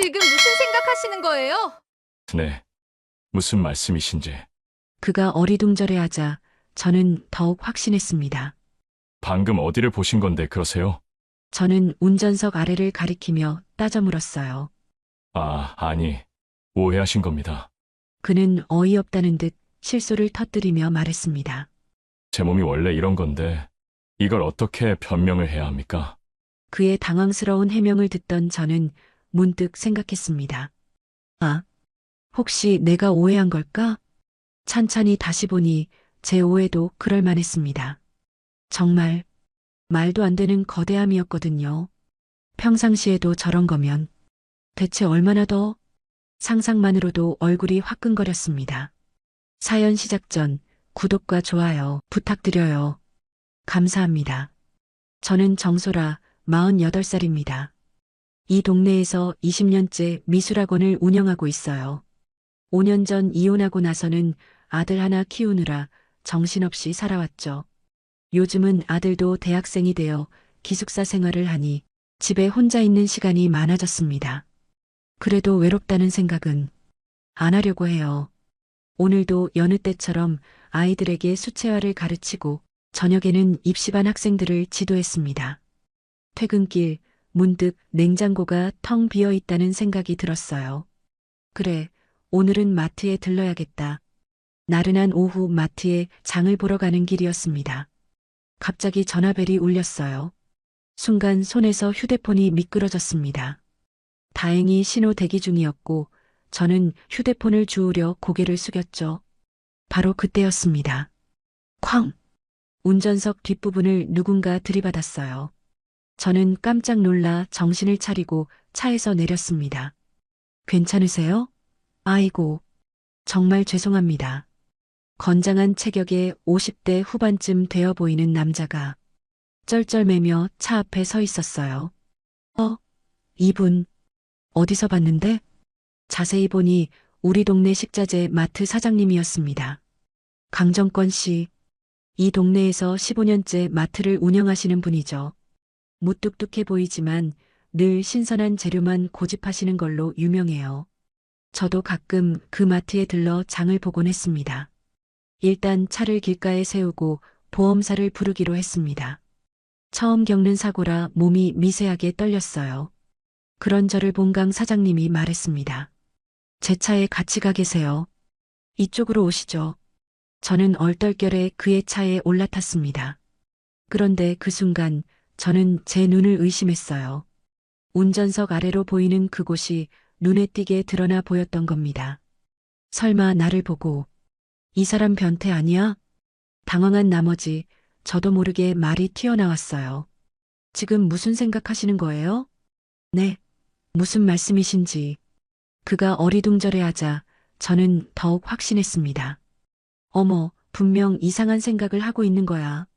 지금 무슨 생각하시는 거예요? 네, 무슨 말씀이신지. 그가 어리둥절해하자 저는 더욱 확신했습니다. 방금 어디를 보신 건데 그러세요? 저는 운전석 아래를 가리키며 따져 물었어요. 아니, 오해하신 겁니다. 그는 어이없다는 듯 실소를 터뜨리며 말했습니다. 제 몸이 원래 이런 건데, 이걸 어떻게 변명을 해야 합니까? 그의 당황스러운 해명을 듣던 저는 문득 생각했습니다. 아, 혹시 내가 오해한 걸까? 찬찬히 다시 보니 제 오해도 그럴 만했습니다. 정말 말도 안 되는 거대함이었거든요. 평상시에도 저런 거면 대체 얼마나 더 상상만으로도 얼굴이 화끈거렸습니다. 사연 시작 전 구독과 좋아요 부탁드려요. 감사합니다. 저는 정소라 48살입니다. 이 동네에서 20년째 미술학원을 운영하고 있어요. 5년 전 이혼하고 나서는 아들 하나 키우느라 정신없이 살아왔죠. 요즘은 아들도 대학생이 되어 기숙사 생활을 하니 집에 혼자 있는 시간이 많아졌습니다. 그래도 외롭다는 생각은 안 하려고 해요. 오늘도 여느 때처럼 아이들에게 수채화를 가르치고 저녁에는 입시반 학생들을 지도했습니다. 퇴근길 문득 냉장고가 텅 비어 있다는 생각이 들었어요. 그래, 오늘은 마트에 들러야겠다. 나른한 오후 마트에 장을 보러 가는 길이었습니다. 갑자기 전화벨이 울렸어요. 순간 손에서 휴대폰이 미끄러졌습니다. 다행히 신호 대기 중이었고 저는 휴대폰을 주우려 고개를 숙였죠. 바로 그때였습니다. 쾅! 운전석 뒷부분을 누군가 들이받았어요. 저는 깜짝 놀라 정신을 차리고 차에서 내렸습니다. 괜찮으세요? 아이고, 정말 죄송합니다. 건장한 체격의 50대 후반쯤 되어 보이는 남자가 쩔쩔매며 차 앞에 서 있었어요. 이분, 어디서 봤는데? 자세히 보니 우리 동네 식자재 마트 사장님이었습니다. 강정권 씨, 이 동네에서 15년째 마트를 운영하시는 분이죠. 무뚝뚝해 보이지만 늘 신선한 재료만 고집하시는 걸로 유명해요. 저도 가끔 그 마트에 들러 장을 보곤 했습니다. 일단 차를 길가에 세우고 보험사를 부르기로 했습니다. 처음 겪는 사고라 몸이 미세하게 떨렸어요. 그런 저를 본 강 사장님이 말했습니다. 제 차에 같이 가 계세요. 이쪽으로 오시죠. 저는 얼떨결에 그의 차에 올라탔습니다. 그런데 그 순간 저는 제 눈을 의심했어요. 운전석 아래로 보이는 그곳이 눈에 띄게 드러나 보였던 겁니다. 설마 나를 보고 이 사람 변태 아니야? 당황한 나머지 저도 모르게 말이 튀어나왔어요. 지금 무슨 생각하시는 거예요? 네, 무슨 말씀이신지. 그가 어리둥절해하자 저는 더욱 확신했습니다. 어머, 분명 이상한 생각을 하고 있는 거야.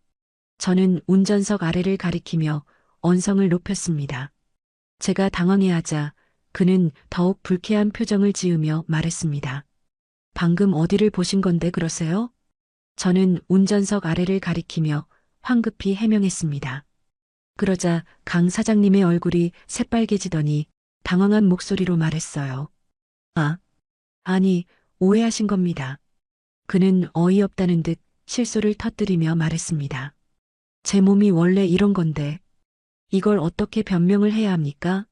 저는 운전석 아래를 가리키며 언성을 높였습니다. 제가 당황해하자 그는 더욱 불쾌한 표정을 지으며 말했습니다. 방금 어디를 보신 건데 그러세요? 저는 운전석 아래를 가리키며 황급히 해명했습니다. 그러자 강 사장님의 얼굴이 새빨개지더니 당황한 목소리로 말했어요. 아니, 오해하신 겁니다. 그는 어이없다는 듯 실소를 터뜨리며 말했습니다. 제 몸이 원래 이런 건데 이걸 어떻게 변명을 해야 합니까?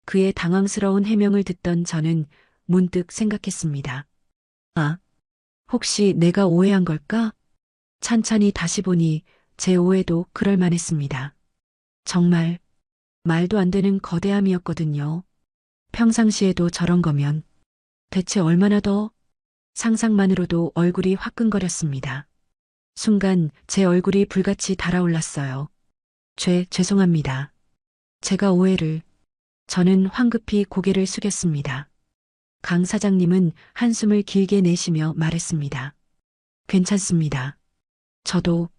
그의 당황스러운 해명을 듣던 저는 문득 생각했습니다. 혹시 내가 오해한 걸까? 찬찬히 다시 보니 제 오해도 그럴 만했습니다. 정말 말도 안 되는 거대함이었거든요. 평상시에도 저런 거면 대체 얼마나 더 상상만으로도 얼굴이 화끈거렸습니다. 순간 제 얼굴이 불같이 달아올랐어요. 죄송합니다. 제가 오해를. 저는 황급히 고개를 숙였습니다. 강 사장님은 한숨을 길게 내쉬며 말했습니다. 괜찮습니다. 저도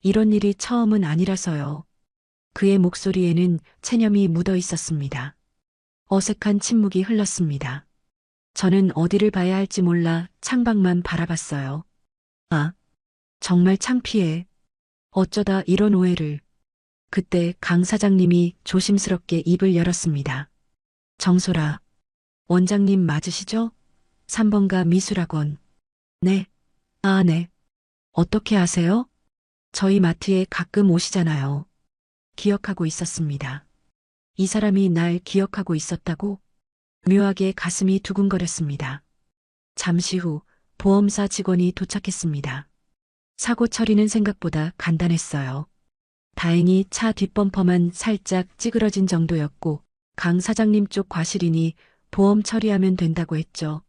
이런 일이 처음은 아니라서요. 그의 목소리에는 체념이 묻어 있었습니다. 어색한 침묵이 흘렀습니다. 저는 어디를 봐야 할지 몰라 창밖만 바라봤어요. 정말 창피해. 어쩌다 이런 오해를. 그때 강 사장님이 조심스럽게 입을 열었습니다. 정소라, 원장님 맞으시죠? 3번가 미술학원. 네. 아, 네. 어떻게 아세요? 저희 마트에 가끔 오시잖아요. 기억하고 있었습니다. 이 사람이 날 기억하고 있었다고? 묘하게 가슴이 두근거렸습니다. 잠시 후 보험사 직원이 도착했습니다. 사고 처리는 생각보다 간단했어요. 다행히 차 뒷범퍼만 살짝 찌그러진 정도였고 강 사장님 쪽 과실이니 보험 처리하면 된다고 했죠.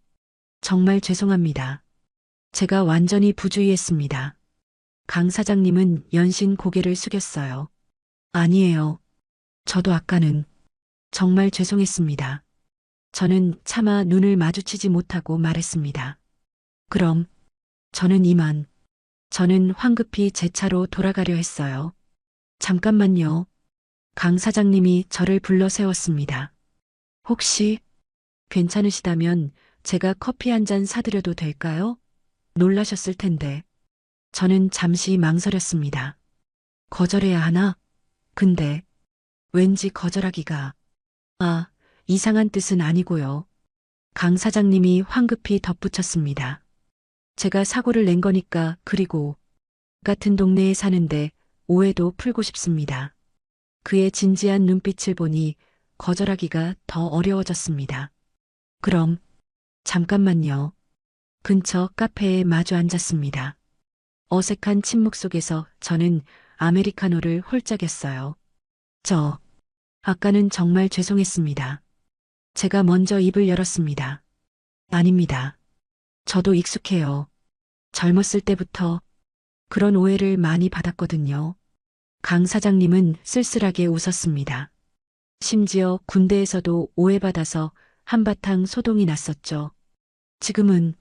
정말 죄송합니다. 제가 완전히 부주의했습니다. 강 사장님은 연신 고개를 숙였어요. 아니에요. 저도 아까는 정말 죄송했습니다. 저는 차마 눈을 마주치지 못하고 말했습니다. 그럼 저는 이만. 저는 황급히 제 차로 돌아가려 했어요. 잠깐만요. 강 사장님이 저를 불러 세웠습니다. 혹시 괜찮으시다면 제가 커피 한 잔 사드려도 될까요? 놀라셨을 텐데. 저는 잠시 망설였습니다. 거절해야 하나? 근데 왠지 거절하기가. 아, 이상한 뜻은 아니고요. 강 사장님이 황급히 덧붙였습니다. 제가 사고를 낸 거니까 그리고 같은 동네에 사는데 오해도 풀고 싶습니다. 그의 진지한 눈빛을 보니 거절하기가 더 어려워졌습니다. 그럼 잠깐만요. 근처 카페에 마주 앉았습니다. 어색한 침묵 속에서 저는 아메리카노를 홀짝였어요. 아까는 정말 죄송했습니다. 제가 먼저 입을 열었습니다. 아닙니다. 저도 익숙해요. 젊었을 때부터 그런 오해를 많이 받았거든요. 강 사장님은 쓸쓸하게 웃었습니다. 심지어 군대에서도 오해받아서 한바탕 소동이 났었죠. 지금은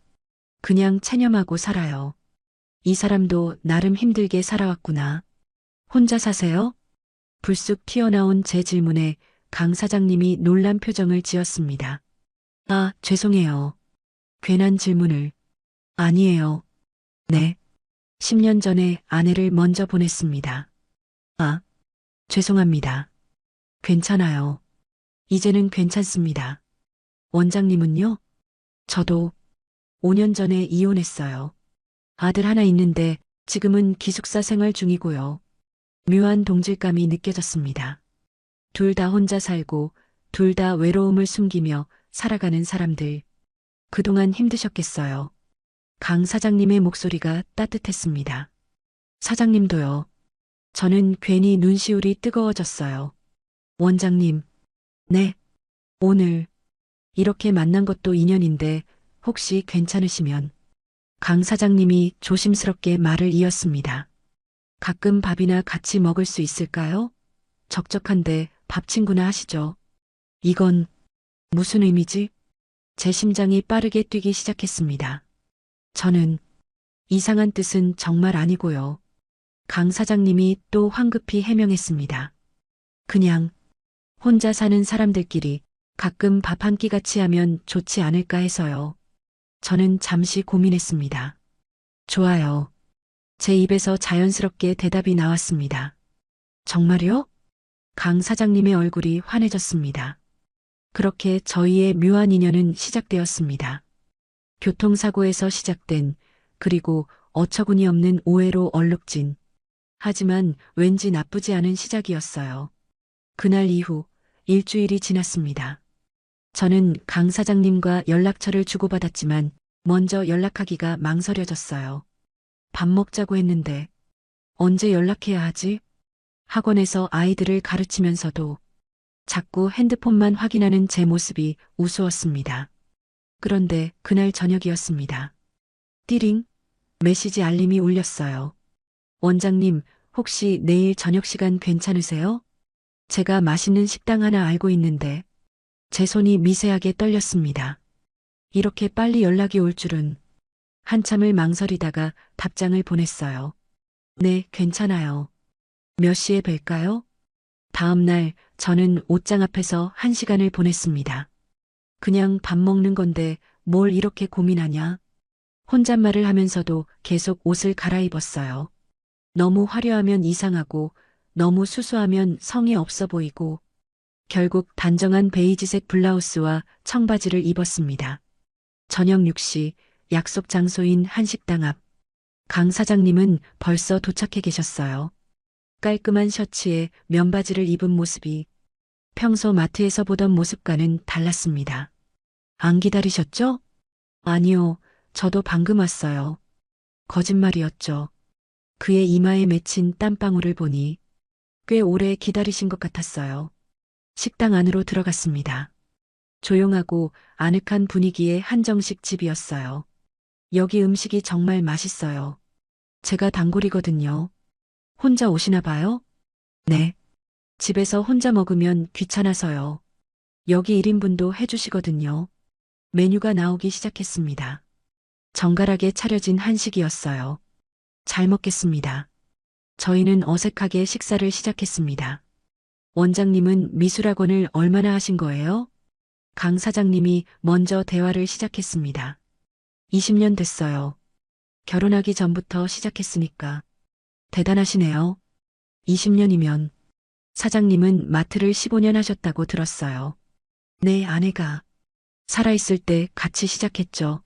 그냥 체념하고 살아요. 이 사람도 나름 힘들게 살아왔구나. 혼자 사세요? 불쑥 튀어나온 제 질문에 강 사장님이 놀란 표정을 지었습니다. 아, 죄송해요. 괜한 질문을. 아니에요. 네. 10년 전에 아내를 먼저 보냈습니다. 아, 죄송합니다. 괜찮아요. 이제는 괜찮습니다. 원장님은요? 저도 5년 전에 이혼했어요. 아들 하나 있는데 지금은 기숙사 생활 중이고요. 묘한 동질감이 느껴졌습니다. 둘 다 혼자 살고 둘 다 외로움을 숨기며 살아가는 사람들. 그동안 힘드셨겠어요. 강 사장님의 목소리가 따뜻했습니다. 사장님도요. 저는 괜히 눈시울이 뜨거워졌어요. 원장님, 네. 오늘 이렇게 만난 것도 인연인데 혹시 괜찮으시면. 강 사장님이 조심스럽게 말을 이었습니다. 가끔 밥이나 같이 먹을 수 있을까요? 적적한데 밥 친구나 하시죠. 이건 무슨 의미지? 제 심장이 빠르게 뛰기 시작했습니다. 저는 이상한 뜻은 정말 아니고요. 강 사장님이 또 황급히 해명했습니다. 그냥 혼자 사는 사람들끼리 가끔 밥 한 끼 같이 하면 좋지 않을까 해서요. 저는 잠시 고민했습니다. 좋아요. 제 입에서 자연스럽게 대답이 나왔습니다. 정말요? 강 사장님의 얼굴이 환해졌습니다. 그렇게 저희의 묘한 인연은 시작되었습니다. 교통사고에서 시작된 그리고 어처구니 없는 오해로 얼룩진 하지만 왠지 나쁘지 않은 시작이었어요. 그날 이후 일주일이 지났습니다. 저는 강 사장님과 연락처를 주고받았지만 먼저 연락하기가 망설여졌어요. 밥 먹자고 했는데 언제 연락해야 하지? 학원에서 아이들을 가르치면서도 자꾸 핸드폰만 확인하는 제 모습이 우스웠습니다. 그런데 그날 저녁이었습니다. 띠링, 메시지 알림이 울렸어요. 원장님, 혹시 내일 저녁 시간 괜찮으세요? 제가 맛있는 식당 하나 알고 있는데 제 손이 미세하게 떨렸습니다. 이렇게 빨리 연락이 올 줄은. 한참을 망설이다가 답장을 보냈어요. 네, 괜찮아요. 몇 시에 뵐까요? 다음 날 저는 옷장 앞에서 1시간을 보냈습니다. 그냥 밥 먹는 건데 뭘 이렇게 고민하냐? 혼잣말을 하면서도 계속 옷을 갈아입었어요. 너무 화려하면 이상하고 너무 수수하면 성의 없어 보이고 결국 단정한 베이지색 블라우스와 청바지를 입었습니다. 저녁 6시 약속 장소인 한식당 앞. 강 사장님은 벌써 도착해 계셨어요. 깔끔한 셔츠에 면바지를 입은 모습이 평소 마트에서 보던 모습과는 달랐습니다. 안 기다리셨죠? 아니요, 저도 방금 왔어요. 거짓말이었죠. 그의 이마에 맺힌 땀방울을 보니 꽤 오래 기다리신 것 같았어요. 식당 안으로 들어갔습니다. 조용하고 아늑한 분위기의 한정식 집이었어요. 여기 음식이 정말 맛있어요. 제가 단골이거든요. 혼자 오시나 봐요? 네. 집에서 혼자 먹으면 귀찮아서요. 여기 1인분도 해주시거든요. 메뉴가 나오기 시작했습니다. 정갈하게 차려진 한식이었어요. 잘 먹겠습니다. 저희는 어색하게 식사를 시작했습니다. 원장님은 미술학원을 얼마나 하신 거예요? 강 사장님이 먼저 대화를 시작했습니다. 20년 됐어요. 결혼하기 전부터 시작했으니까. 대단하시네요. 20년이면 사장님은 마트를 15년 하셨다고 들었어요. 내 아내가 살아있을 때 같이 시작했죠.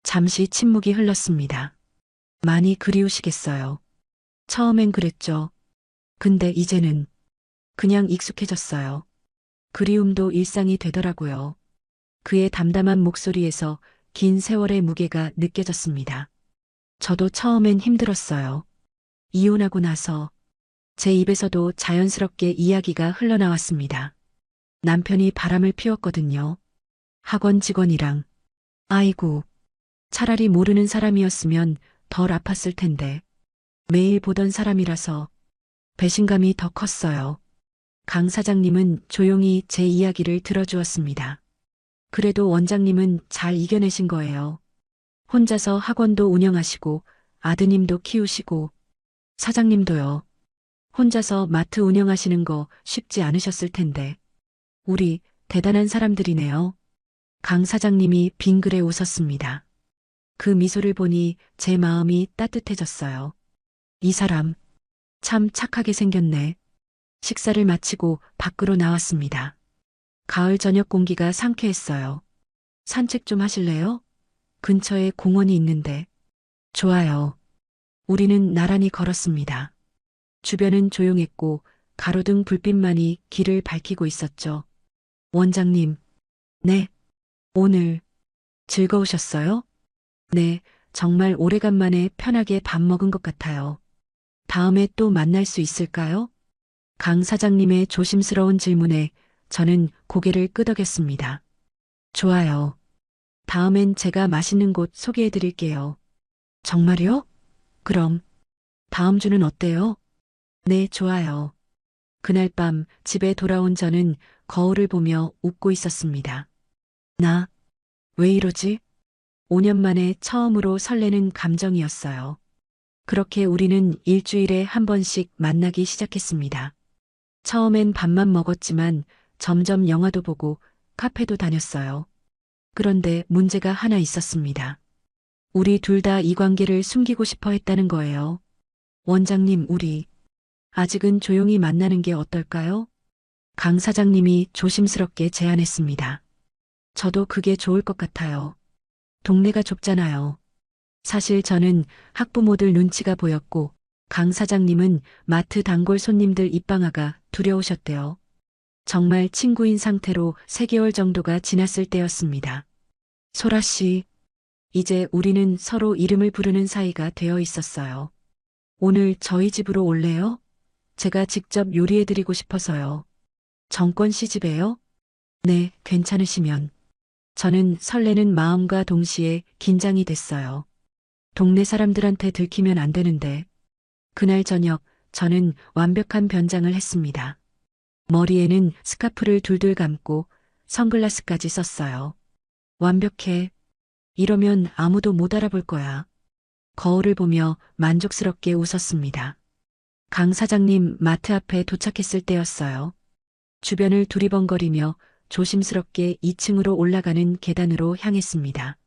잠시 침묵이 흘렀습니다. 많이 그리우시겠어요. 처음엔 그랬죠. 근데 이제는 그냥 익숙해졌어요. 그리움도 일상이 되더라고요. 그의 담담한 목소리에서 긴 세월의 무게가 느껴졌습니다. 저도 처음엔 힘들었어요. 이혼하고 나서 제 입에서도 자연스럽게 이야기가 흘러나왔습니다. 남편이 바람을 피웠거든요. 학원 직원이랑. 아이고, 차라리 모르는 사람이었으면 덜 아팠을 텐데. 매일 보던 사람이라서 배신감이 더 컸어요. 강 사장님은 조용히 제 이야기를 들어주었습니다. 그래도 원장님은 잘 이겨내신 거예요. 혼자서 학원도 운영하시고 아드님도 키우시고 사장님도요. 혼자서 마트 운영하시는 거 쉽지 않으셨을 텐데. 우리 대단한 사람들이네요. 강 사장님이 빙그레 웃었습니다. 그 미소를 보니 제 마음이 따뜻해졌어요. 이 사람 참 착하게 생겼네. 식사를 마치고 밖으로 나왔습니다. 가을 저녁 공기가 상쾌했어요. 산책 좀 하실래요? 근처에 공원이 있는데. 좋아요. 우리는 나란히 걸었습니다. 주변은 조용했고 가로등 불빛만이 길을 밝히고 있었죠. 원장님. 네. 오늘 즐거우셨어요? 네, 정말 오래간만에 편하게 밥 먹은 것 같아요. 다음에 또 만날 수 있을까요? 강 사장님의 조심스러운 질문에 저는 고개를 끄덕였습니다. 좋아요. 다음엔 제가 맛있는 곳 소개해 드릴게요. 정말요? 그럼 다음 주는 어때요? 네, 좋아요. 그날 밤 집에 돌아온 저는 거울을 보며 웃고 있었습니다. 나, 왜 이러지? 5년 만에 처음으로 설레는 감정이었어요. 그렇게 우리는 일주일에 한 번씩 만나기 시작했습니다. 처음엔 밥만 먹었지만 점점 영화도 보고 카페도 다녔어요. 그런데 문제가 하나 있었습니다. 우리 둘 다 이 관계를 숨기고 싶어 했다는 거예요. 원장님, 우리 아직은 조용히 만나는 게 어떨까요? 강 사장님이 조심스럽게 제안했습니다. 저도 그게 좋을 것 같아요. 동네가 좁잖아요. 사실 저는 학부모들 눈치가 보였고 강 사장님은 마트 단골 손님들 입방아가 두려우셨대요. 정말 친구인 상태로 3개월 정도가 지났을 때였습니다. 소라 씨, 이제 우리는 서로 이름을 부르는 사이가 되어 있었어요. 오늘 저희 집으로 올래요? 제가 직접 요리해드리고 싶어서요. 정권 씨 집에요? 네, 괜찮으시면. 저는 설레는 마음과 동시에 긴장이 됐어요. 동네 사람들한테 들키면 안 되는데. 그날 저녁 저는 완벽한 변장을 했습니다. 머리에는 스카프를 둘둘 감고 선글라스까지 썼어요. 완벽해. 이러면 아무도 못 알아볼 거야. 거울을 보며 만족스럽게 웃었습니다. 강 사장님 마트 앞에 도착했을 때였어요. 주변을 두리번거리며 조심스럽게 2층으로 올라가는 계단으로 향했습니다.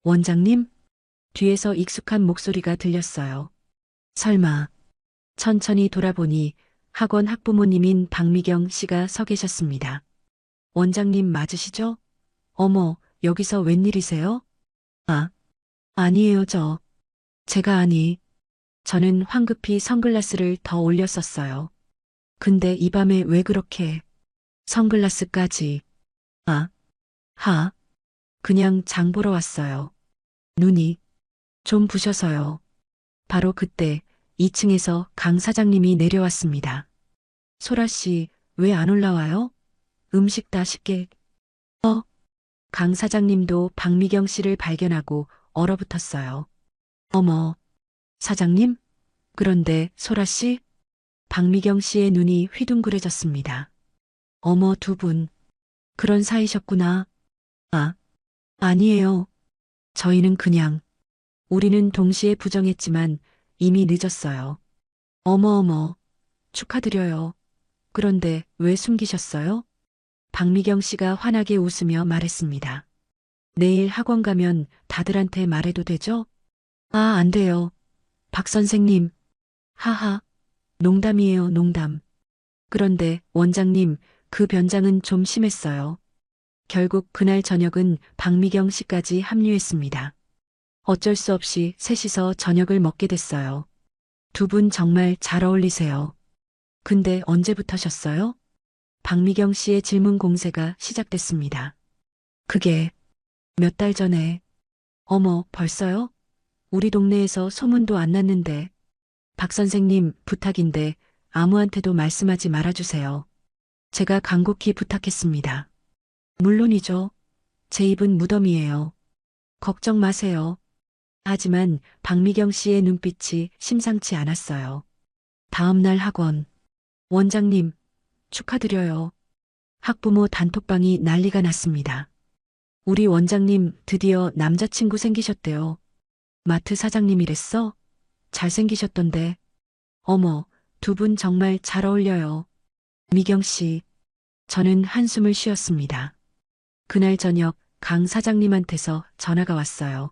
원장님? 뒤에서 익숙한 목소리가 들렸어요. 설마. 천천히 돌아보니 학원 학부모님인 박미경 씨가 서 계셨습니다. 원장님 맞으시죠? 어머, 여기서 웬일이세요? 아, 아니에요, 제가 저는 황급히 선글라스를 더 올렸었어요. 근데 이 밤에 왜 그렇게 선글라스까지? 아, 하, 그냥 장 보러 왔어요. 눈이 좀 부셔서요. 바로 그때 2층에서 강 사장님이 내려왔습니다. 소라 씨, 왜 안 올라와요? 음식 다 식게. 강 사장님도 박미경 씨를 발견하고 얼어붙었어요. 어머, 사장님? 그런데 소라 씨? 박미경 씨의 눈이 휘둥그레졌습니다. 어머, 두 분. 그런 사이셨구나. 아, 아니에요. 저희는 우리는 동시에 부정했지만 이미 늦었어요. 어머, 축하드려요. 그런데 왜 숨기셨어요? 박미경 씨가 환하게 웃으며 말했습니다. 내일 학원 가면 다들한테 말해도 되죠? 아, 안 돼요. 박 선생님. 하하. 농담이에요, 농담. 그런데 원장님, 그 변장은 좀 심했어요. 결국 그날 저녁은 박미경 씨까지 합류했습니다. 어쩔 수 없이 셋이서 저녁을 먹게 됐어요. 두 분 정말 잘 어울리세요. 근데 언제부터셨어요? 박미경 씨의 질문 공세가 시작됐습니다. 그게 몇 달 전에. 어머, 벌써요? 우리 동네에서 소문도 안 났는데. 박 선생님, 부탁인데 아무한테도 말씀하지 말아주세요. 제가 간곡히 부탁했습니다. 물론이죠. 제 입은 무덤이에요. 걱정 마세요. 하지만 박미경 씨의 눈빛이 심상치 않았어요. 다음 날 학원. 원장님, 축하드려요. 학부모 단톡방이 난리가 났습니다. 우리 원장님 드디어 남자친구 생기셨대요. 마트 사장님이랬어? 잘생기셨던데. 어머, 두 분 정말 잘 어울려요. 미경 씨, 저는 한숨을 쉬었습니다. 그날 저녁 강 사장님한테서 전화가 왔어요.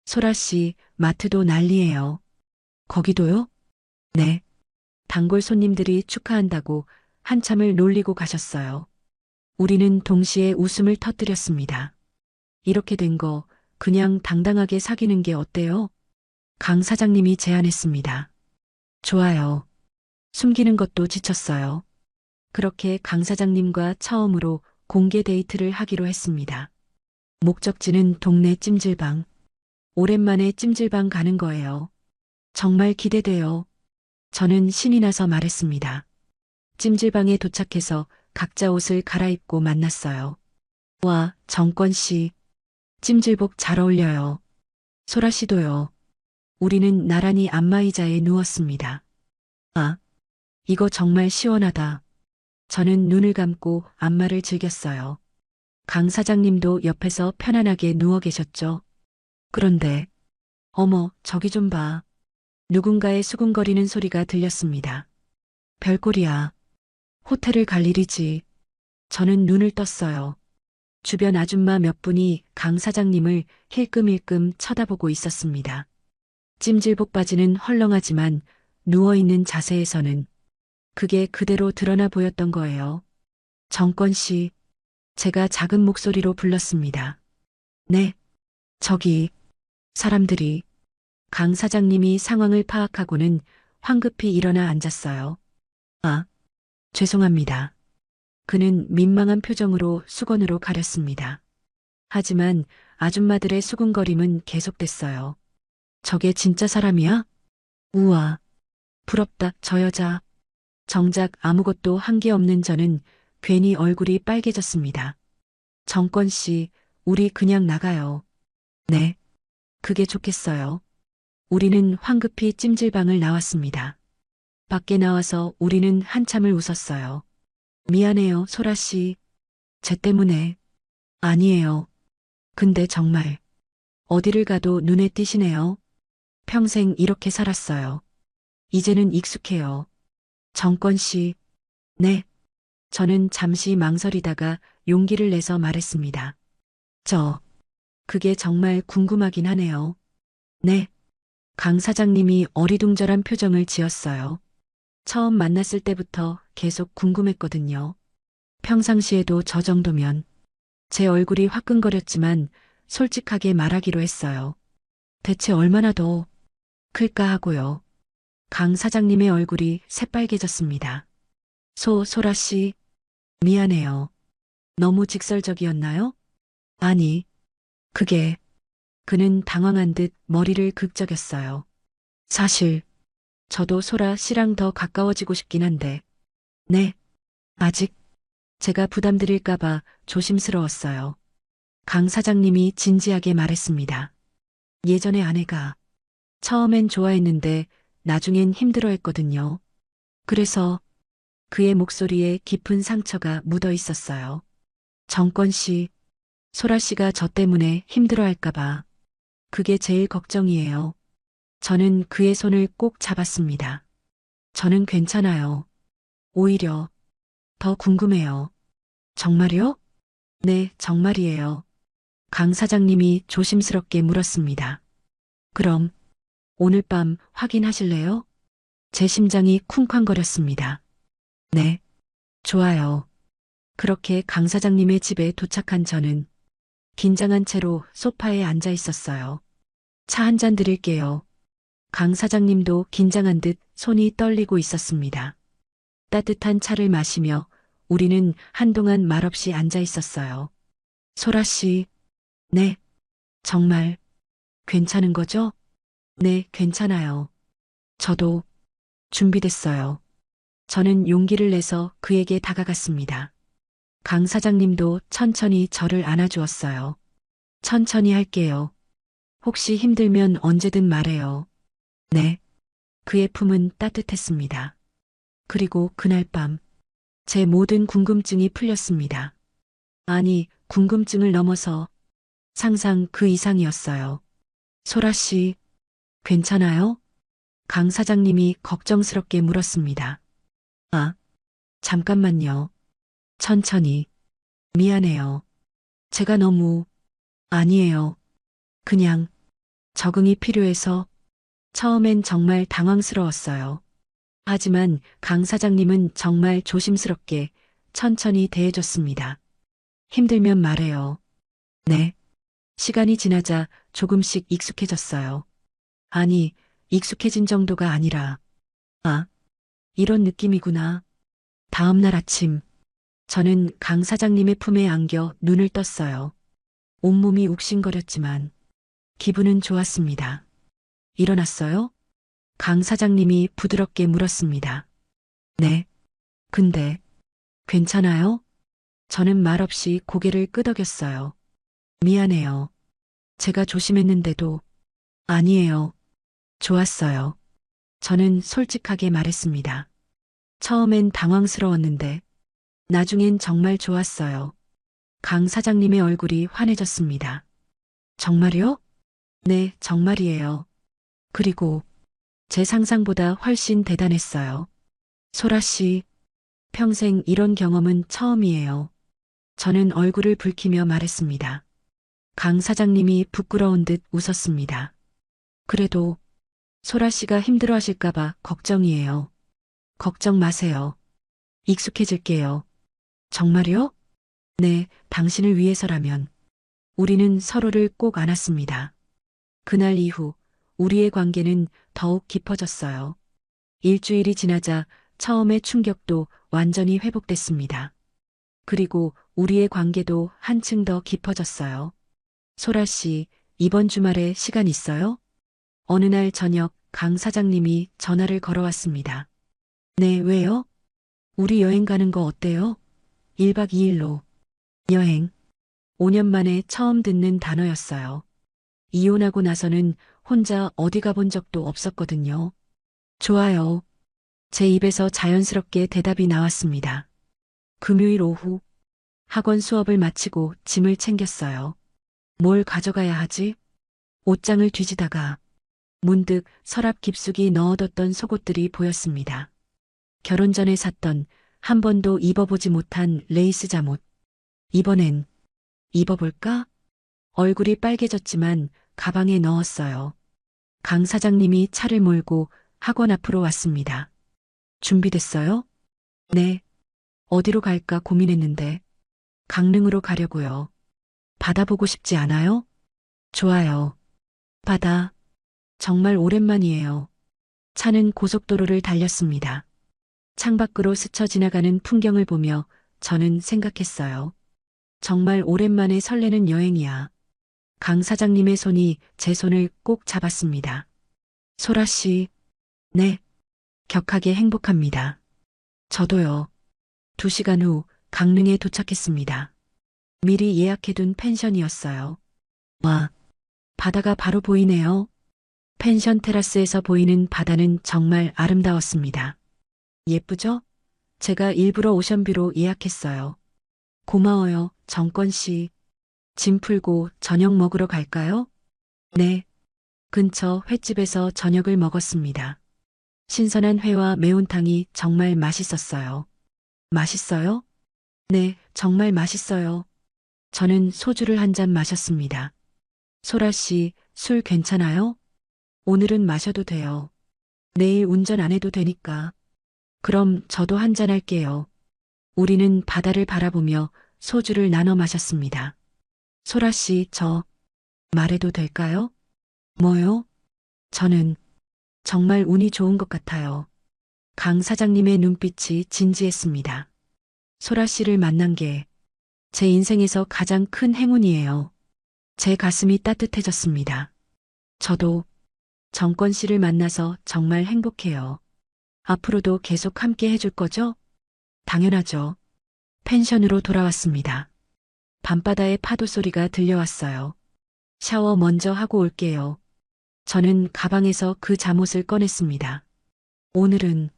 소라 씨, 마트도 난리예요. 거기도요? 네. 단골 손님들이 축하한다고 한참을 놀리고 가셨어요. 우리는 동시에 웃음을 터뜨렸습니다. 이렇게 된 거 그냥 당당하게 사귀는 게 어때요? 강 사장님이 제안했습니다. 좋아요. 숨기는 것도 지쳤어요. 그렇게 강 사장님과 처음으로 공개 데이트를 하기로 했습니다. 목적지는 동네 찜질방. 오랜만에 찜질방 가는 거예요. 정말 기대돼요. 저는 신이 나서 말했습니다. 찜질방에 도착해서 각자 옷을 갈아입고 만났어요. 와, 정권 씨. 찜질복 잘 어울려요. 소라 씨도요. 우리는 나란히 안마의자에 누웠습니다. 아, 이거 정말 시원하다. 저는 눈을 감고 안마를 즐겼어요. 강 사장님도 옆에서 편안하게 누워 계셨죠. 그런데, 어머, 저기 좀 봐. 누군가의 수군거리는 소리가 들렸습니다. 별꼴이야. 호텔을 갈 일이지. 저는 눈을 떴어요. 주변 아줌마 몇 분이 강 사장님을 힐끔힐끔 쳐다보고 있었습니다. 찜질복 바지는 헐렁하지만 누워있는 자세에서는 그게 그대로 드러나 보였던 거예요. 정권 씨, 제가 작은 목소리로 불렀습니다. 네, 저기, 사람들이. 강 사장님이 상황을 파악하고는 황급히 일어나 앉았어요. 아, 죄송합니다. 그는 민망한 표정으로 수건으로 가렸습니다. 하지만 아줌마들의 수군거림은 계속됐어요. 저게 진짜 사람이야? 우와, 부럽다, 저 여자. 정작 아무것도 한 게 없는 저는 괜히 얼굴이 빨개졌습니다. 정권 씨, 우리 그냥 나가요. 네, 그게 좋겠어요. 우리는 황급히 찜질방을 나왔습니다. 밖에 나와서 우리는 한참을 웃었어요. 미안해요, 소라 씨. 쟤 때문에. 아니에요. 근데 정말 어디를 가도 눈에 띄시네요. 평생 이렇게 살았어요. 이제는 익숙해요. 정권 씨. 네. 저는 잠시 망설이다가 용기를 내서 말했습니다. 그게 정말 궁금하긴 하네요. 네. 강 사장님이 어리둥절한 표정을 지었어요. 처음 만났을 때부터 계속 궁금했거든요. 평상시에도 저 정도면 제 얼굴이 화끈거렸지만 솔직하게 말하기로 했어요. 대체 얼마나 더 클까 하고요. 강 사장님의 얼굴이 새빨개졌습니다. 소라 씨, 미안해요. 너무 직설적이었나요? 아니, 그게, 그는 당황한 듯 머리를 긁적였어요. 사실, 저도 소라 씨랑 더 가까워지고 싶긴 한데, 네, 아직 제가 부담드릴까봐 조심스러웠어요. 강 사장님이 진지하게 말했습니다. 예전에 아내가 처음엔 좋아했는데 나중엔 힘들어했거든요. 그래서 그의 목소리에 깊은 상처가 묻어 있었어요. 정권 씨, 소라 씨가 저 때문에 힘들어할까봐 그게 제일 걱정이에요. 저는 그의 손을 꼭 잡았습니다. 저는 괜찮아요. 오히려 더 궁금해요. 정말요? 네, 정말이에요. 강 사장님이 조심스럽게 물었습니다. 그럼 오늘 밤 확인하실래요? 제 심장이 쿵쾅거렸습니다. 네, 좋아요. 그렇게 강 사장님의 집에 도착한 저는 긴장한 채로 소파에 앉아 있었어요. 차 한 잔 드릴게요. 강 사장님도 긴장한 듯 손이 떨리고 있었습니다. 따뜻한 차를 마시며 우리는 한동안 말없이 앉아 있었어요. 소라 씨, 네, 정말 괜찮은 거죠? 네, 괜찮아요. 저도 준비됐어요. 저는 용기를 내서 그에게 다가갔습니다. 강 사장님도 천천히 저를 안아주었어요. 천천히 할게요. 혹시 힘들면 언제든 말해요. 네. 그의 품은 따뜻했습니다. 그리고 그날 밤, 제 모든 궁금증이 풀렸습니다. 아니, 궁금증을 넘어서 상상 그 이상이었어요. 소라 씨, 괜찮아요? 강 사장님이 걱정스럽게 물었습니다. 아, 잠깐만요. 천천히. 미안해요. 제가 너무, 아니에요. 그냥 적응이 필요해서 처음엔 정말 당황스러웠어요. 하지만 강 사장님은 정말 조심스럽게 천천히 대해줬습니다. 힘들면 말해요. 네. 시간이 지나자 조금씩 익숙해졌어요. 아니, 익숙해진 정도가 아니라, 아, 이런 느낌이구나. 다음 날 아침, 저는 강 사장님의 품에 안겨 눈을 떴어요. 온몸이 욱신거렸지만 기분은 좋았습니다. 일어났어요? 강 사장님이 부드럽게 물었습니다. 네. 근데 괜찮아요? 저는 말없이 고개를 끄덕였어요. 미안해요. 제가 조심했는데도 아니에요. 좋았어요. 저는 솔직하게 말했습니다. 처음엔 당황스러웠는데 나중엔 정말 좋았어요. 강 사장님의 얼굴이 환해졌습니다. 정말요? 네, 정말이에요. 그리고 제 상상보다 훨씬 대단했어요. 소라 씨, 평생 이런 경험은 처음이에요. 저는 얼굴을 붉히며 말했습니다. 강 사장님이 부끄러운 듯 웃었습니다. 그래도 소라 씨가 힘들어하실까봐 걱정이에요. 걱정 마세요. 익숙해질게요. 정말요? 네, 당신을 위해서라면. 우리는 서로를 꼭 안았습니다. 그날 이후 우리의 관계는 더욱 깊어졌어요. 일주일이 지나자 처음의 충격도 완전히 회복됐습니다. 그리고 우리의 관계도 한층 더 깊어졌어요. 소라 씨, 이번 주말에 시간 있어요? 어느 날 저녁 강 사장님이 전화를 걸어왔습니다. 네, 왜요? 우리 여행 가는 거 어때요? 1박 2일로. 여행. 5년 만에 처음 듣는 단어였어요. 이혼하고 나서는 혼자 어디 가본 적도 없었거든요. 좋아요. 제 입에서 자연스럽게 대답이 나왔습니다. 금요일 오후 학원 수업을 마치고 짐을 챙겼어요. 뭘 가져가야 하지? 옷장을 뒤지다가 문득 서랍 깊숙이 넣어뒀던 속옷들이 보였습니다. 결혼 전에 샀던 한 번도 입어보지 못한 레이스 잠옷. 이번엔 입어볼까? 얼굴이 빨개졌지만 가방에 넣었어요. 강 사장님이 차를 몰고 학원 앞으로 왔습니다. 준비됐어요? 네. 어디로 갈까 고민했는데 강릉으로 가려고요. 바다 보고 싶지 않아요? 좋아요. 바다. 정말 오랜만이에요. 차는 고속도로를 달렸습니다. 창밖으로 스쳐 지나가는 풍경을 보며 저는 생각했어요. 정말 오랜만에 설레는 여행이야. 강 사장님의 손이 제 손을 꼭 잡았습니다. 소라 씨, 네, 격하게 행복합니다. 저도요. 2시간 후 강릉에 도착했습니다. 미리 예약해둔 펜션이었어요. 와, 바다가 바로 보이네요. 펜션 테라스에서 보이는 바다는 정말 아름다웠습니다. 예쁘죠? 제가 일부러 오션뷰로 예약했어요. 고마워요, 정권 씨. 짐 풀고 저녁 먹으러 갈까요? 네. 근처 횟집에서 저녁을 먹었습니다. 신선한 회와 매운탕이 정말 맛있었어요. 맛있어요? 네, 정말 맛있어요. 저는 소주를 한 잔 마셨습니다. 소라 씨, 술 괜찮아요? 오늘은 마셔도 돼요. 내일 운전 안 해도 되니까. 그럼 저도 한 잔 할게요. 우리는 바다를 바라보며 소주를 나눠 마셨습니다. 소라 씨, 저 말해도 될까요? 뭐요? 저는 정말 운이 좋은 것 같아요. 강 사장님의 눈빛이 진지했습니다. 소라 씨를 만난 게 제 인생에서 가장 큰 행운이에요. 제 가슴이 따뜻해졌습니다. 저도 정권 씨를 만나서 정말 행복해요. 앞으로도 계속 함께 해줄 거죠? 당연하죠. 펜션으로 돌아왔습니다. 밤바다의 파도 소리가 들려왔어요. 샤워 먼저 하고 올게요. 저는 가방에서 그 잠옷을 꺼냈습니다. 오늘은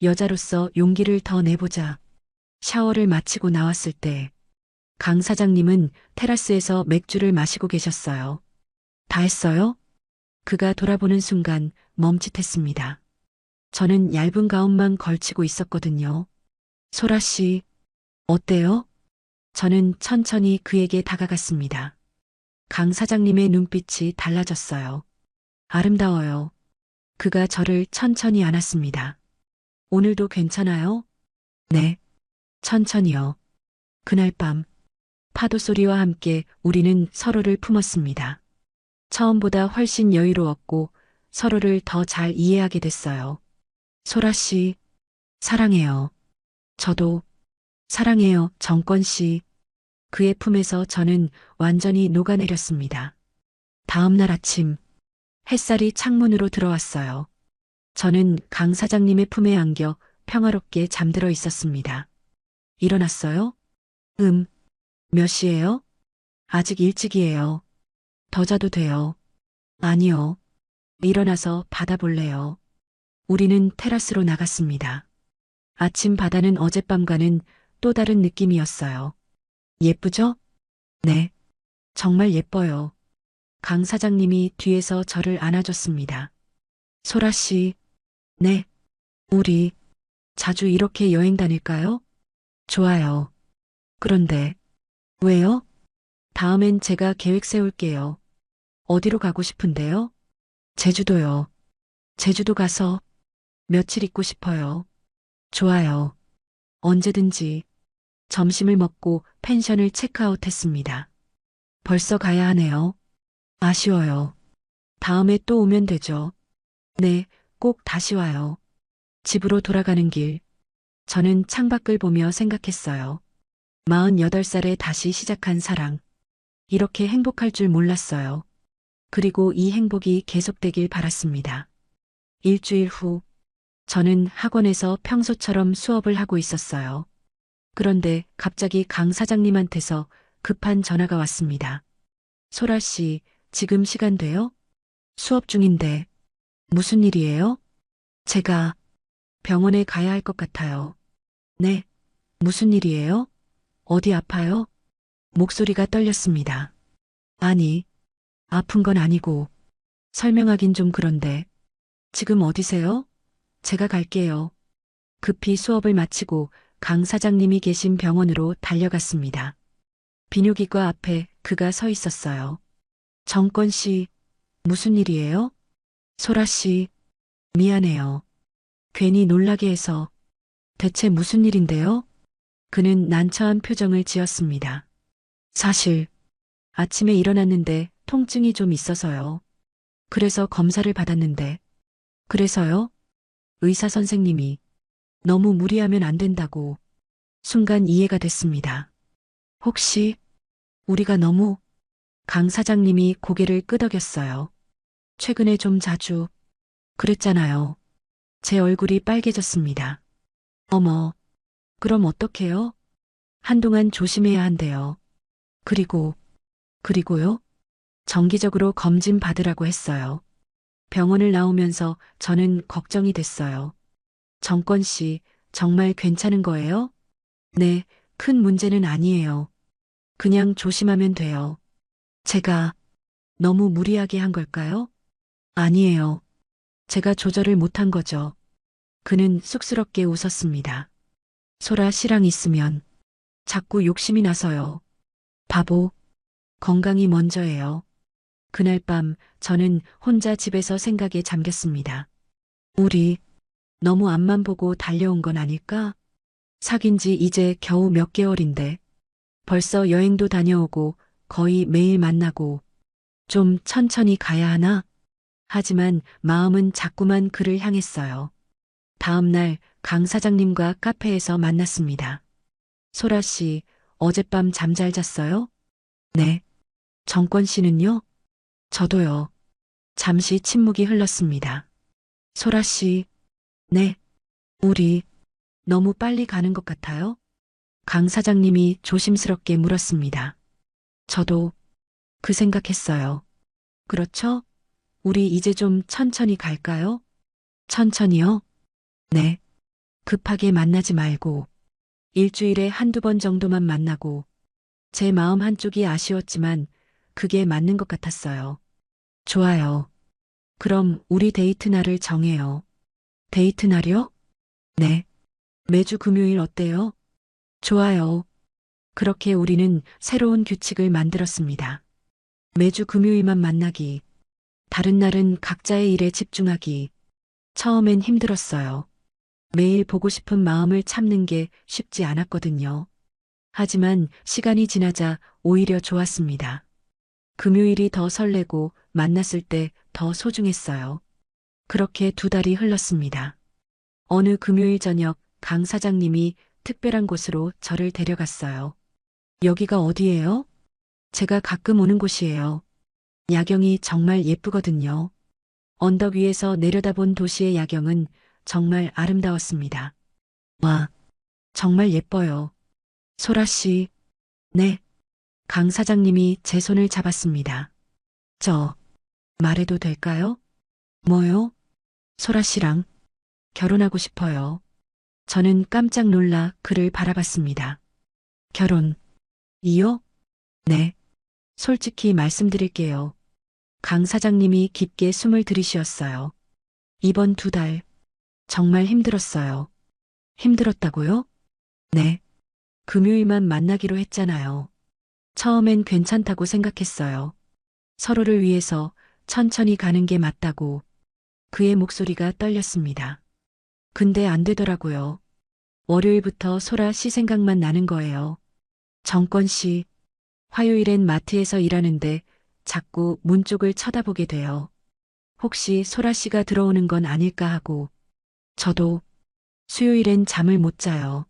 여자로서 용기를 더 내보자. 샤워를 마치고 나왔을 때 강 사장님은 테라스에서 맥주를 마시고 계셨어요. 다 했어요? 그가 돌아보는 순간 멈칫했습니다. 저는 얇은 가운만 걸치고 있었거든요. 소라 씨, 어때요? 저는 천천히 그에게 다가갔습니다. 강 사장님의 눈빛이 달라졌어요. 아름다워요. 그가 저를 천천히 안았습니다. 오늘도 괜찮아요? 네. 천천히요. 그날 밤, 파도 소리와 함께 우리는 서로를 품었습니다. 처음보다 훨씬 여유로웠고 서로를 더 잘 이해하게 됐어요. 소라 씨, 사랑해요. 저도 사랑해요, 정권 씨. 그의 품에서 저는 완전히 녹아내렸습니다. 다음 날 아침, 햇살이 창문으로 들어왔어요. 저는 강 사장님의 품에 안겨 평화롭게 잠들어 있었습니다. 일어났어요? 몇 시예요? 아직 일찍이에요. 더 자도 돼요. 아니요. 일어나서 바다 볼래요. 우리는 테라스로 나갔습니다. 아침 바다는 어젯밤과는 또 다른 느낌이었어요. 예쁘죠? 네. 정말 예뻐요. 강 사장님이 뒤에서 저를 안아줬습니다. 소라 씨, 네. 우리 자주 이렇게 여행 다닐까요? 좋아요. 그런데 왜요? 다음엔 제가 계획 세울게요. 어디로 가고 싶은데요? 제주도요. 제주도 가서 며칠 있고 싶어요. 좋아요. 언제든지. 점심을 먹고 펜션을 체크아웃했습니다. 벌써 가야 하네요. 아쉬워요. 다음에 또 오면 되죠. 네, 꼭 다시 와요. 집으로 돌아가는 길. 저는 창밖을 보며 생각했어요. 48살에 다시 시작한 사랑. 이렇게 행복할 줄 몰랐어요. 그리고 이 행복이 계속되길 바랐습니다. 일주일 후, 저는 학원에서 평소처럼 수업을 하고 있었어요. 그런데 갑자기 강 사장님한테서 급한 전화가 왔습니다. 소라 씨, 지금 시간 돼요? 수업 중인데. 무슨 일이에요? 제가 병원에 가야 할 것 같아요. 네. 무슨 일이에요? 어디 아파요? 목소리가 떨렸습니다. 아니, 아픈 건 아니고, 설명하긴 좀 그런데. 지금 어디세요? 제가 갈게요. 급히 수업을 마치고 강 사장님이 계신 병원으로 달려갔습니다. 비뇨기과 앞에 그가 서 있었어요. 정권 씨, 무슨 일이에요? 소라 씨, 미안해요. 괜히 놀라게 해서 대체 무슨 일인데요? 그는 난처한 표정을 지었습니다. 사실 아침에 일어났는데 통증이 좀 있어서요. 그래서 검사를 받았는데 그래서요? 의사 선생님이 너무 무리하면 안 된다고 순간 이해가 됐습니다. 혹시 우리가 너무 강 사장님이 고개를 끄덕였어요. 최근에 좀 자주 그랬잖아요. 제 얼굴이 빨개졌습니다. 어머, 그럼 어떡해요? 한동안 조심해야 한대요. 그리고요? 정기적으로 검진 받으라고 했어요. 병원을 나오면서 저는 걱정이 됐어요. 정권 씨, 정말 괜찮은 거예요? 네, 큰 문제는 아니에요. 그냥 조심하면 돼요. 제가 너무 무리하게 한 걸까요? 아니에요. 제가 조절을 못한 거죠. 그는 쑥스럽게 웃었습니다. 소라 씨랑 있으면 자꾸 욕심이 나서요. 바보, 건강이 먼저예요. 그날 밤 저는 혼자 집에서 생각에 잠겼습니다. 우리 너무 앞만 보고 달려온 건 아닐까? 사귄 지 이제 겨우 몇 개월인데 벌써 여행도 다녀오고 거의 매일 만나고 좀 천천히 가야 하나? 하지만 마음은 자꾸만 그를 향했어요. 다음 날 강 사장님과 카페에서 만났습니다. 소라 씨, 어젯밤 잠 잘 잤어요? 네. 정권 씨는요? 저도요. 잠시 침묵이 흘렀습니다. 소라 씨, 네. 우리 너무 빨리 가는 것 같아요? 강 사장님이 조심스럽게 물었습니다. 저도 그 생각했어요. 그렇죠? 우리 이제 좀 천천히 갈까요? 천천히요? 네. 급하게 만나지 말고 일주일에 한두 번 정도만 만나고 제 마음 한쪽이 아쉬웠지만 그게 맞는 것 같았어요. 좋아요. 그럼 우리 데이트 날을 정해요. 데이트 날이요? 네. 매주 금요일 어때요? 좋아요. 그렇게 우리는 새로운 규칙을 만들었습니다. 매주 금요일만 만나기. 다른 날은 각자의 일에 집중하기. 처음엔 힘들었어요. 매일 보고 싶은 마음을 참는 게 쉽지 않았거든요. 하지만 시간이 지나자 오히려 좋았습니다. 금요일이 더 설레고 만났을 때 더 소중했어요. 그렇게 두 달이 흘렀습니다. 어느 금요일 저녁 강 사장님이 특별한 곳으로 저를 데려갔어요. 여기가 어디예요? 제가 가끔 오는 곳이에요. 야경이 정말 예쁘거든요. 언덕 위에서 내려다본 도시의 야경은 정말 아름다웠습니다. 와, 정말 예뻐요. 소라 씨, 네. 강 사장님이 제 손을 잡았습니다. 저, 말해도 될까요? 뭐요? 소라 씨랑 결혼하고 싶어요. 저는 깜짝 놀라 그를 바라봤습니다. 결혼, 이요? 네. 솔직히 말씀드릴게요. 강 사장님이 깊게 숨을 들이쉬었어요. 이번 두 달, 정말 힘들었어요. 힘들었다고요? 네. 금요일만 만나기로 했잖아요. 처음엔 괜찮다고 생각했어요. 서로를 위해서 천천히 가는 게 맞다고. 그의 목소리가 떨렸습니다. 근데 안 되더라고요. 월요일부터 소라 씨 생각만 나는 거예요. 정권 씨, 화요일엔 마트에서 일하는데 자꾸 문 쪽을 쳐다보게 돼요. 혹시 소라 씨가 들어오는 건 아닐까 하고. 저도 수요일엔 잠을 못 자요.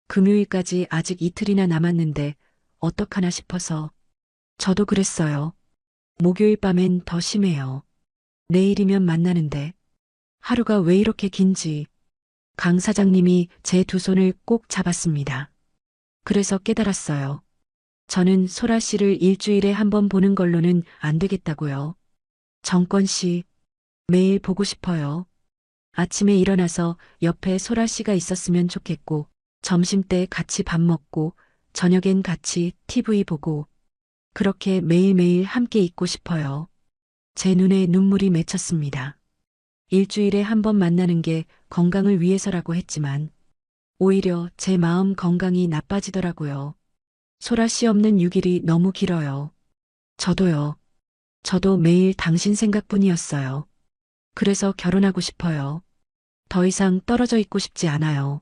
금요일까지 아직 이틀이나 남았는데 어떡하나 싶어서. 저도 그랬어요. 목요일 밤엔 더 심해요. 내일이면 만나는데 하루가 왜 이렇게 긴지. 강 사장님이 제 두 손을 꼭 잡았습니다. 그래서 깨달았어요. 저는 소라 씨를 일주일에 한 번 보는 걸로는 안 되겠다고요. 정권 씨, 매일 보고 싶어요. 아침에 일어나서 옆에 소라 씨가 있었으면 좋겠고, 점심때 같이 밥 먹고, 저녁엔 같이 TV 보고, 그렇게 매일매일 함께 있고 싶어요. 제 눈에 눈물이 맺혔습니다. 일주일에 한 번 만나는 게 건강을 위해서라고 했지만, 오히려 제 마음 건강이 나빠지더라고요. 소라 씨 없는 6일이 너무 길어요. 저도요. 저도 매일 당신 생각뿐이었어요. 그래서 결혼하고 싶어요. 더 이상 떨어져 있고 싶지 않아요.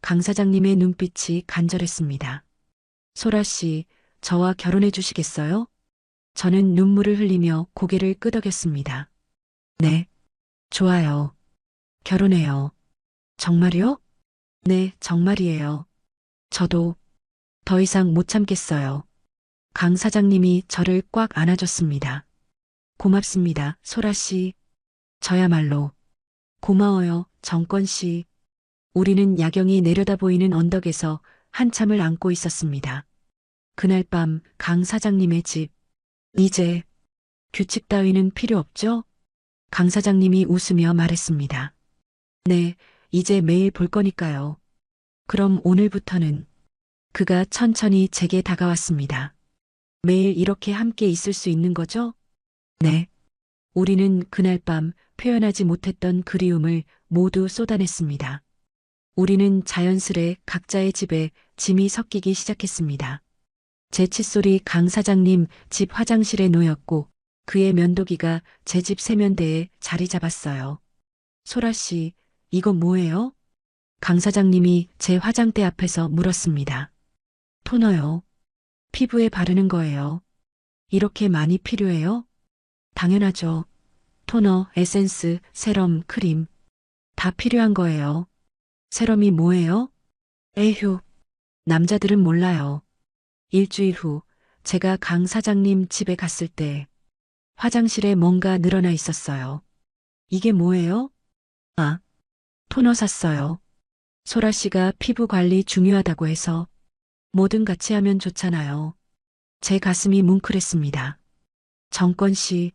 강 사장님의 눈빛이 간절했습니다. 소라 씨, 저와 결혼해 주시겠어요? 저는 눈물을 흘리며 고개를 끄덕였습니다. 네, 좋아요. 결혼해요. 정말요? 네, 정말이에요. 저도 더 이상 못 참겠어요. 강 사장님이 저를 꽉 안아줬습니다. 고맙습니다, 소라 씨. 저야말로 고마워요, 정권 씨. 우리는 야경이 내려다 보이는 언덕에서 한참을 안고 있었습니다. 그날 밤 강 사장님의 집. 이제 규칙 따위는 필요 없죠? 강 사장님이 웃으며 말했습니다. 네, 이제 매일 볼 거니까요. 그럼 오늘부터는 그가 천천히 제게 다가왔습니다. 매일 이렇게 함께 있을 수 있는 거죠? 네. 우리는 그날 밤 표현하지 못했던 그리움을 모두 쏟아냈습니다. 우리는 자연스레 각자의 집에 짐이 섞이기 시작했습니다. 제 칫솔이 강 사장님 집 화장실에 놓였고 그의 면도기가 제 집 세면대에 자리 잡았어요. 소라 씨, 이거 뭐예요? 강 사장님이 제 화장대 앞에서 물었습니다. 토너요. 피부에 바르는 거예요. 이렇게 많이 필요해요? 당연하죠. 토너, 에센스, 세럼, 크림. 다 필요한 거예요. 세럼이 뭐예요? 에휴, 남자들은 몰라요. 일주일 후 제가 강 사장님 집에 갔을 때 화장실에 뭔가 늘어나 있었어요. 이게 뭐예요? 아, 토너 샀어요. 소라 씨가 피부 관리 중요하다고 해서 뭐든 같이 하면 좋잖아요. 제 가슴이 뭉클했습니다. 정권 씨,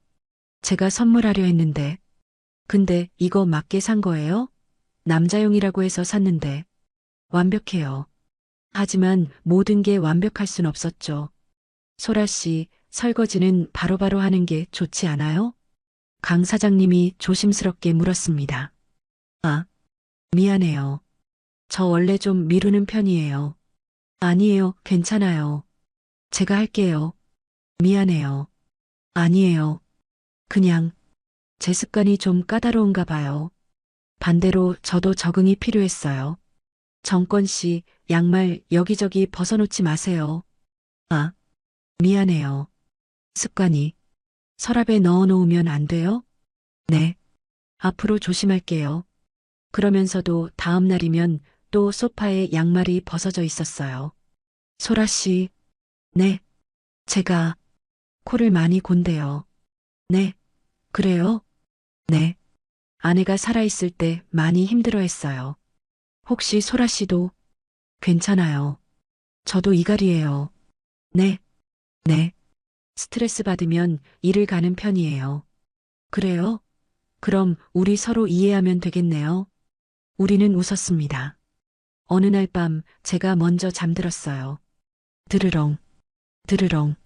제가 선물하려 했는데, 근데 이거 맞게 산 거예요? 남자용이라고 해서 샀는데, 완벽해요. 하지만 모든 게 완벽할 순 없었죠. 소라 씨, 설거지는 바로바로 하는 게 좋지 않아요? 강 사장님이 조심스럽게 물었습니다. 아, 미안해요. 저 원래 좀 미루는 편이에요. 아니에요, 괜찮아요. 제가 할게요. 미안해요. 아니에요. 그냥 제 습관이 좀 까다로운가 봐요. 반대로 저도 적응이 필요했어요. 정권 씨, 양말 여기저기 벗어놓지 마세요. 아, 미안해요. 습관이. 서랍에 넣어놓으면 안 돼요? 네. 앞으로 조심할게요. 그러면서도 다음 날이면 또 소파에 양말이 벗어져 있었어요. 소라 씨, 네. 제가 코를 많이 곤대요. 네. 그래요? 네. 아내가 살아있을 때 많이 힘들어했어요. 혹시 소라 씨도 괜찮아요. 저도 이갈이에요. 네. 네. 스트레스 받으면 일을 가는 편이에요. 그래요? 그럼 우리 서로 이해하면 되겠네요. 우리는 웃었습니다. 어느 날 밤 제가 먼저 잠들었어요. 드르렁, 드르렁.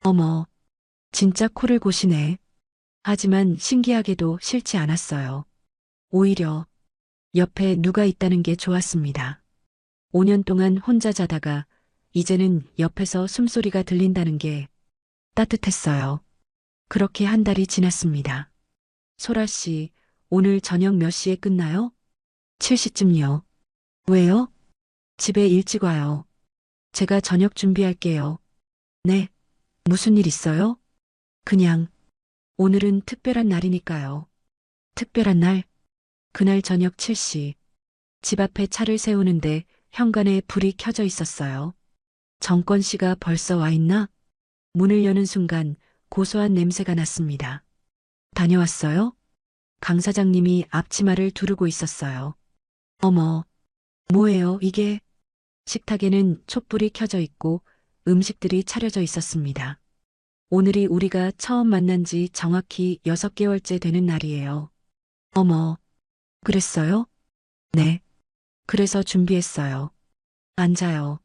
어머, 진짜 코를 고시네. 하지만 신기하게도 싫지 않았어요. 오히려 옆에 누가 있다는 게 좋았습니다. 5년 동안 혼자 자다가 이제는 옆에서 숨소리가 들린다는 게 따뜻했어요. 그렇게 한 달이 지났습니다. 소라 씨, 오늘 저녁 몇 시에 끝나요? 7시쯤요. 왜요? 집에 일찍 와요. 제가 저녁 준비할게요. 네. 무슨 일 있어요? 그냥 오늘은 특별한 날이니까요. 특별한 날? 그날 저녁 7시. 집 앞에 차를 세우는데 현관에 불이 켜져 있었어요. 정권 씨가 벌써 와 있나? 문을 여는 순간 고소한 냄새가 났습니다. 다녀왔어요? 강 사장님이 앞치마를 두르고 있었어요. 어머, 뭐예요, 이게? 식탁에는 촛불이 켜져 있고 음식들이 차려져 있었습니다. 오늘이 우리가 처음 만난 지 정확히 6개월째 되는 날이에요. 어머, 그랬어요? 네. 그래서 준비했어요. 앉아요.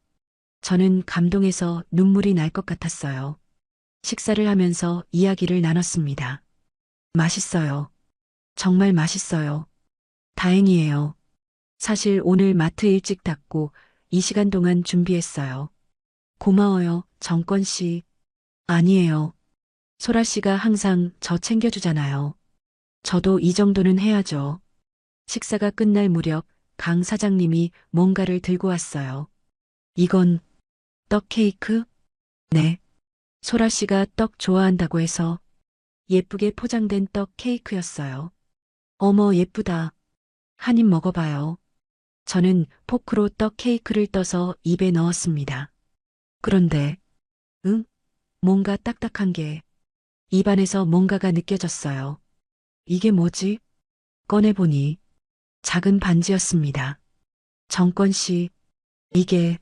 저는 감동해서 눈물이 날 것 같았어요. 식사를 하면서 이야기를 나눴습니다. 맛있어요. 정말 맛있어요. 다행이에요. 사실 오늘 마트 일찍 닫고 이 시간 동안 준비했어요. 고마워요, 정권 씨. 아니에요. 소라 씨가 항상 저 챙겨주잖아요. 저도 이 정도는 해야죠. 식사가 끝날 무렵 강 사장님이 뭔가를 들고 왔어요. 이건 떡 케이크? 네. 소라 씨가 떡 좋아한다고 해서 예쁘게 포장된 떡 케이크였어요. 어머, 예쁘다. 한 입 먹어봐요. 저는 포크로 떡 케이크를 떠서 입에 넣었습니다. 그런데, 응? 뭔가 딱딱한 게 입안에서 뭔가가 느껴졌어요. 이게 뭐지? 꺼내보니 작은 반지였습니다. 정권 씨, 이게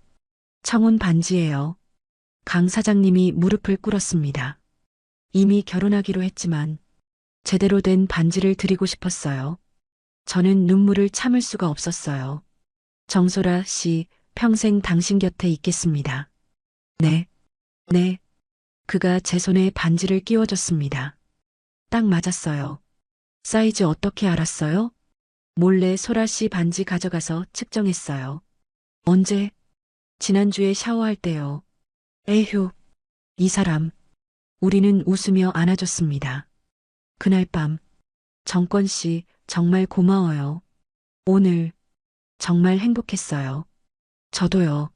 청혼 반지예요. 강 사장님이 무릎을 꿇었습니다. 이미 결혼하기로 했지만 제대로 된 반지를 드리고 싶었어요. 저는 눈물을 참을 수가 없었어요. 정소라 씨, 평생 당신 곁에 있겠습니다. 네, 네. 그가 제 손에 반지를 끼워줬습니다. 딱 맞았어요. 사이즈 어떻게 알았어요? 몰래 소라 씨 반지 가져가서 측정했어요. 언제? 지난주에 샤워할 때요. 에휴, 이 사람. 우리는 웃으며 안아줬습니다. 그날 밤, 정권 씨, 정말 고마워요. 오늘, 정말 행복했어요. 저도요.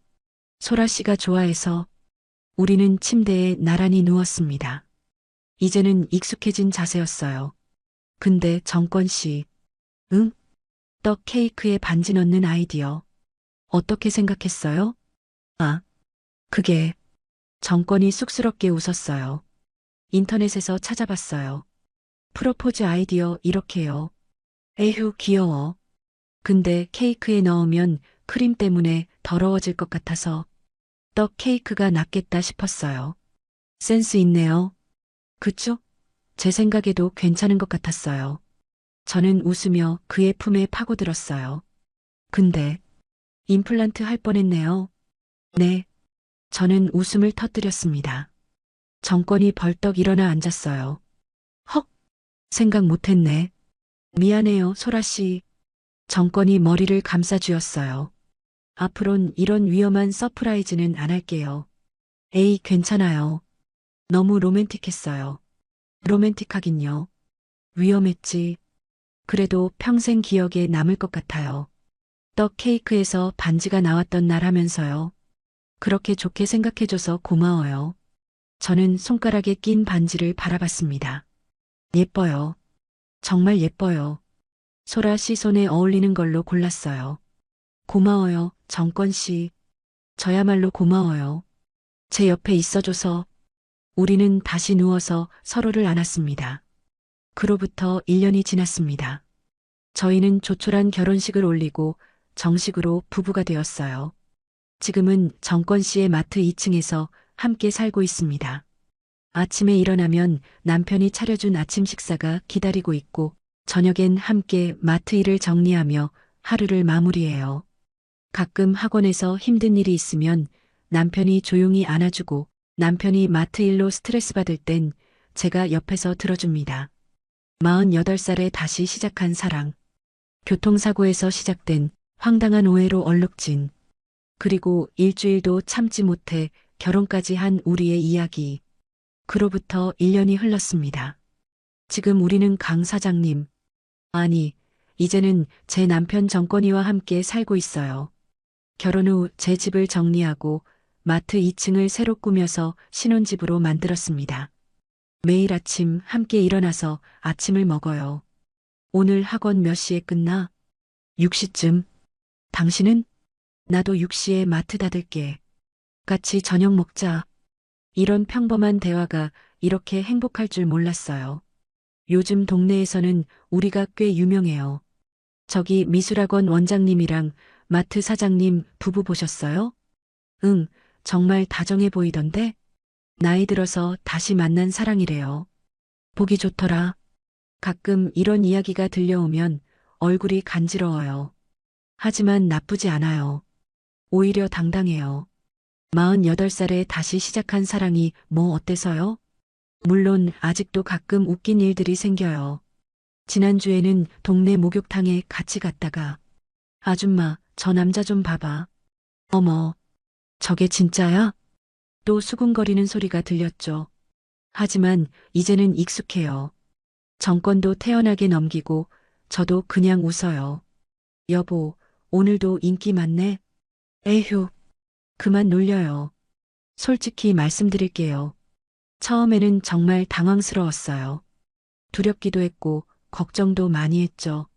소라 씨가 좋아해서 우리는 침대에 나란히 누웠습니다. 이제는 익숙해진 자세였어요. 근데 정권 씨, 응? 떡 케이크에 반지 넣는 아이디어. 어떻게 생각했어요? 아, 그게 정권이 쑥스럽게 웃었어요. 인터넷에서 찾아봤어요. 프로포즈 아이디어 이렇게요. 에휴, 귀여워. 근데 케이크에 넣으면 크림 때문에 더러워질 것 같아서 떡 케이크가 낫겠다 싶었어요. 센스 있네요. 그쵸? 제 생각에도 괜찮은 것 같았어요. 저는 웃으며 그의 품에 파고들었어요. 근데 임플란트 할 뻔했네요. 네. 저는 웃음을 터뜨렸습니다. 정권이 벌떡 일어나 앉았어요. 헉! 생각 못했네. 미안해요, 소라 씨. 정권이 머리를 감싸주었어요. 앞으론 이런 위험한 서프라이즈는 안 할게요. 에이, 괜찮아요. 너무 로맨틱했어요. 로맨틱하긴요. 위험했지. 그래도 평생 기억에 남을 것 같아요. 떡 케이크에서 반지가 나왔던 날 하면서요. 그렇게 좋게 생각해줘서 고마워요. 저는 손가락에 낀 반지를 바라봤습니다. 예뻐요. 정말 예뻐요. 소라 씨 손에 어울리는 걸로 골랐어요. 고마워요, 정권 씨. 저야말로 고마워요. 제 옆에 있어줘서 우리는 다시 누워서 서로를 안았습니다. 그로부터 1년이 지났습니다. 저희는 조촐한 결혼식을 올리고 정식으로 부부가 되었어요. 지금은 정권 씨의 마트 2층에서 함께 살고 있습니다. 아침에 일어나면 남편이 차려준 아침 식사가 기다리고 있고 저녁엔 함께 마트 일을 정리하며 하루를 마무리해요. 가끔 학원에서 힘든 일이 있으면 남편이 조용히 안아주고 남편이 마트 일로 스트레스 받을 땐 제가 옆에서 들어줍니다. 48살에 다시 시작한 사랑. 교통사고에서 시작된 황당한 오해로 얼룩진. 그리고 일주일도 참지 못해 결혼까지 한 우리의 이야기. 그로부터 1년이 흘렀습니다. 지금 우리는 강 사장님, 아니, 이제는 제 남편 정권이와 함께 살고 있어요. 결혼 후 제 집을 정리하고 마트 2층을 새로 꾸며서 신혼집으로 만들었습니다. 매일 아침 함께 일어나서 아침을 먹어요. 오늘 학원 몇 시에 끝나? 6시쯤. 당신은? 나도 6시에 마트 닫을게. 같이 저녁 먹자. 이런 평범한 대화가 이렇게 행복할 줄 몰랐어요. 요즘 동네에서는 우리가 꽤 유명해요. 저기 미술학원 원장님이랑 마트 사장님 부부 보셨어요? 응, 정말 다정해 보이던데? 나이 들어서 다시 만난 사랑이래요. 보기 좋더라. 가끔 이런 이야기가 들려오면 얼굴이 간지러워요. 하지만 나쁘지 않아요. 오히려 당당해요. 48살에 다시 시작한 사랑이 뭐 어때서요? 물론 아직도 가끔 웃긴 일들이 생겨요. 지난주에는 동네 목욕탕에 같이 갔다가 아줌마, 저 남자 좀 봐봐. 어머, 저게 진짜야? 또 수군거리는 소리가 들렸죠. 하지만 이제는 익숙해요. 정권도 태연하게 넘기고 저도 그냥 웃어요. 여보, 오늘도 인기 많네? 에휴, 그만 놀려요. 솔직히 말씀드릴게요. 처음에는 정말 당황스러웠어요. 두렵기도 했고, 걱정도 많이 했죠.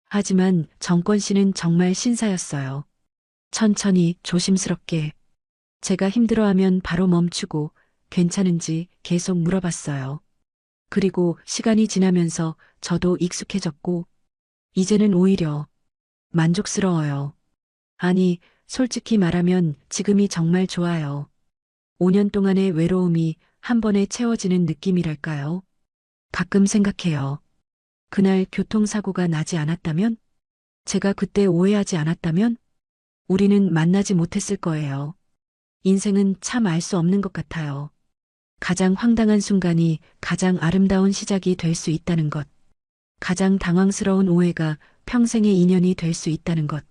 하지만 정권 씨는 정말 신사였어요. 천천히 조심스럽게 제가 힘들어하면 바로 멈추고 괜찮은지 계속 물어봤어요. 그리고 시간이 지나면서 저도 익숙해졌고 이제는 오히려 만족스러워요. 아니, 솔직히 말하면 지금이 정말 좋아요. 5년 동안의 외로움이 한 번에 채워지는 느낌이랄까요? 가끔 생각해요. 그날 교통사고가 나지 않았다면? 제가 그때 오해하지 않았다면? 우리는 만나지 못했을 거예요. 인생은 참 알 수 없는 것 같아요. 가장 황당한 순간이 가장 아름다운 시작이 될 수 있다는 것. 가장 당황스러운 오해가 평생의 인연이 될 수 있다는 것.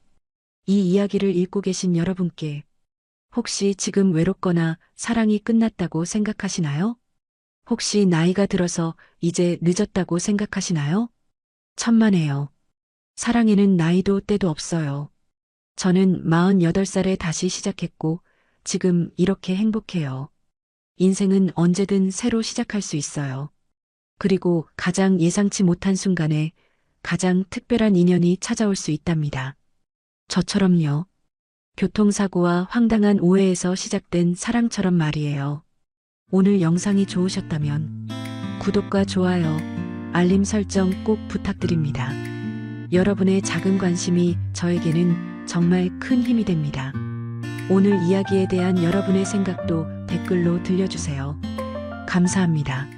이 이야기를 읽고 계신 여러분께 혹시 지금 외롭거나 사랑이 끝났다고 생각하시나요? 혹시 나이가 들어서 이제 늦었다고 생각하시나요? 천만에요. 사랑에는 나이도 때도 없어요. 저는 48살에 다시 시작했고 지금 이렇게 행복해요. 인생은 언제든 새로 시작할 수 있어요. 그리고 가장 예상치 못한 순간에 가장 특별한 인연이 찾아올 수 있답니다. 저처럼요. 교통사고와 황당한 오해에서 시작된 사랑처럼 말이에요. 오늘 영상이 좋으셨다면 구독과 좋아요, 알림 설정 꼭 부탁드립니다. 여러분의 작은 관심이 저에게는 정말 큰 힘이 됩니다. 오늘 이야기에 대한 여러분의 생각도 댓글로 들려주세요. 감사합니다.